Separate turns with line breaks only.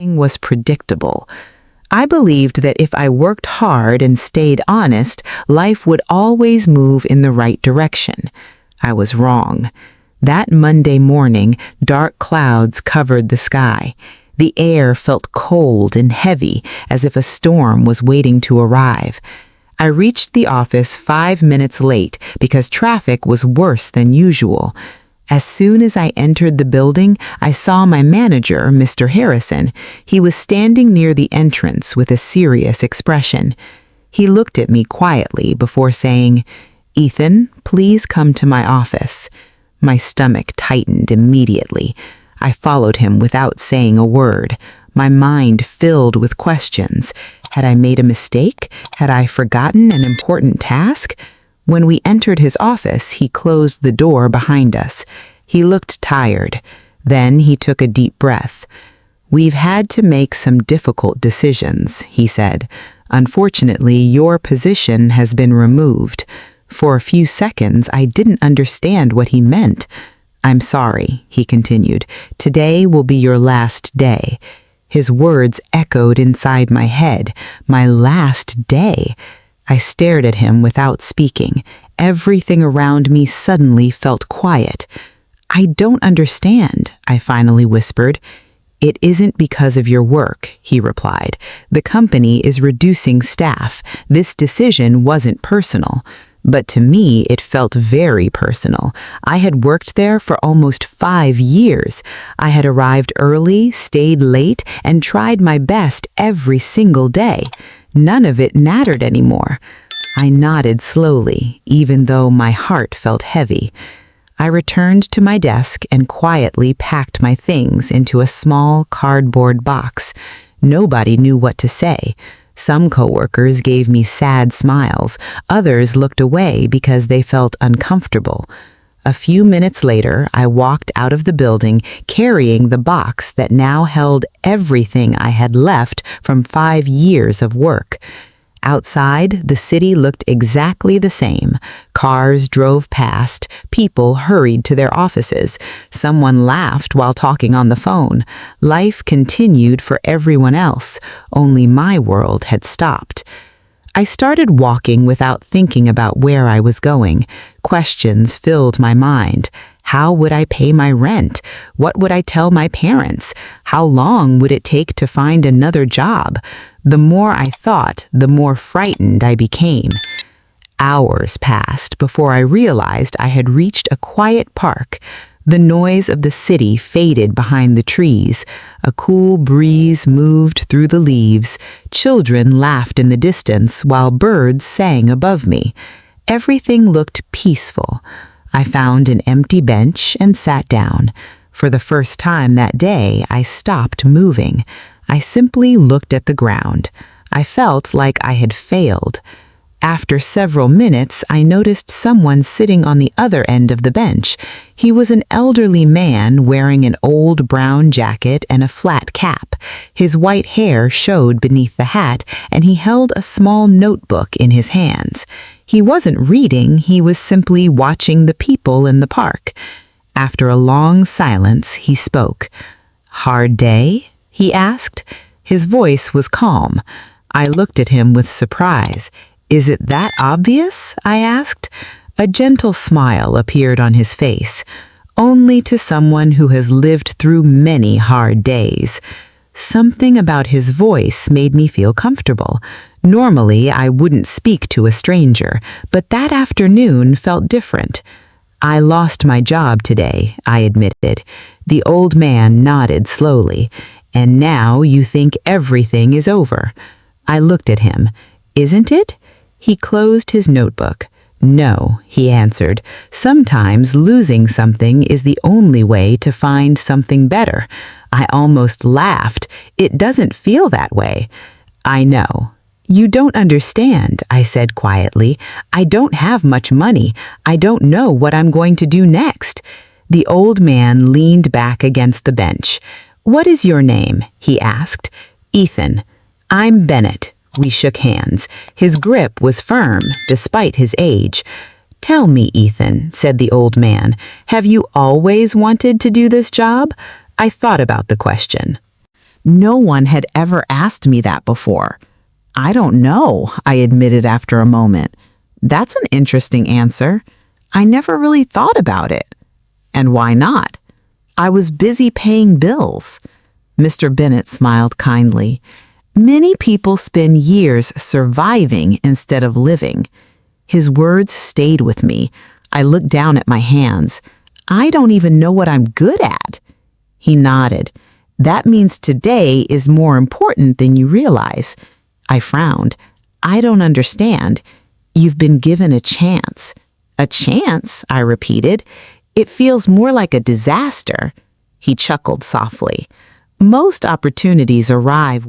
was predictable. I believed that if I worked hard and stayed honest, life would always move in the right direction. I was wrong. That Monday morning, dark clouds covered the sky. The air felt cold and heavy, as if a storm was waiting to arrive. I reached the office 5 minutes late because traffic was worse than usual. As soon as I entered the building, I saw my manager, Mr. Harrison. He was standing near the entrance with a serious expression. He looked at me quietly before saying, "Ethan, please come to my office." My stomach tightened immediately. I followed him without saying a word, my mind filled with questions. Had I made a mistake? Had I forgotten an important task? When we entered his office, he closed the door behind us. He looked tired. Then he took a deep breath. "We've had to make some difficult decisions," he said. "Unfortunately, your position has been removed." For a few seconds, I didn't understand what he meant. "I'm sorry," he continued. "Today will be your last day." His words echoed inside my head. My last day. I stared at him without speaking. Everything around me suddenly felt quiet. "I don't understand," I finally whispered. "It isn't because of your work," he replied. "The company is reducing staff. This decision wasn't personal." But to me, it felt very personal. I had worked there for almost 5 years. I had arrived early, stayed late, and tried my best every single day. None of it mattered anymore. I nodded slowly, even though my heart felt heavy. I returned to my desk and quietly packed my things into a small cardboard box. Nobody knew what to say. Some coworkers gave me sad smiles. Others looked away because they felt uncomfortable. A few minutes later, I walked out of the building carrying the box that now held everything I had left from 5 years of work. Outside, the city looked exactly the same. Cars drove past, people hurried to their offices. Someone laughed while talking on the phone. Life continued for everyone else, only my world had stopped. I started walking without thinking about where I was going. Questions filled my mind. How would I pay my rent? What would I tell my parents? How long would it take to find another job? The more I thought, the more frightened I became. Hours passed before I realized I had reached a quiet park. The noise of the city faded behind the trees. A cool breeze moved through the leaves. Children laughed in the distance while birds sang above me. Everything looked peaceful. I found an empty bench and sat down. For the first time that day, I stopped moving. I simply looked at the ground. I felt like I had failed. After several minutes, I noticed someone sitting on the other end of the bench. He was an elderly man wearing an old brown jacket and a flat cap. His white hair showed beneath the hat, and he held a small notebook in his hands. He wasn't reading, he was simply watching the people in the park. After a long silence, he spoke. "Hard day?" he asked. His voice was calm. I looked at him with surprise. "Is it that obvious?" I asked. A gentle smile appeared on his face. "Only to someone who has lived through many hard days." Something about his voice made me feel comfortable. Normally, I wouldn't speak to a stranger, but that afternoon felt different. "I lost my job today," I admitted. The old man nodded slowly. "And now you think everything is over." I looked at him. "Isn't it?" He closed his notebook. "No," he answered. "Sometimes losing something is the only way to find something better." I almost laughed. "It doesn't feel that way." "I know." "You don't understand," I said quietly. "I don't have much money. I don't know what I'm going to do next." The old man leaned back against the bench. "What is your name?" he asked. "Ethan." "I'm Bennett." We shook hands. His grip was firm, despite his age. "Tell me, Ethan," said the old man, "have you always wanted to do this job?" I thought about the question. No one had ever asked me that before. I don't know, I admitted after a moment. That's an interesting answer. I never really thought about it. And why not? I was busy paying bills. Mr. Bennett smiled kindly. Many people spend years surviving instead of living. His words stayed with me. I looked down at my hands. I don't even know what I'm good at. He nodded. That means today is more important than you realize. I frowned. I don't understand. You've been given a chance. A chance, I repeated. It feels more like a disaster. He chuckled softly. Most opportunities arrive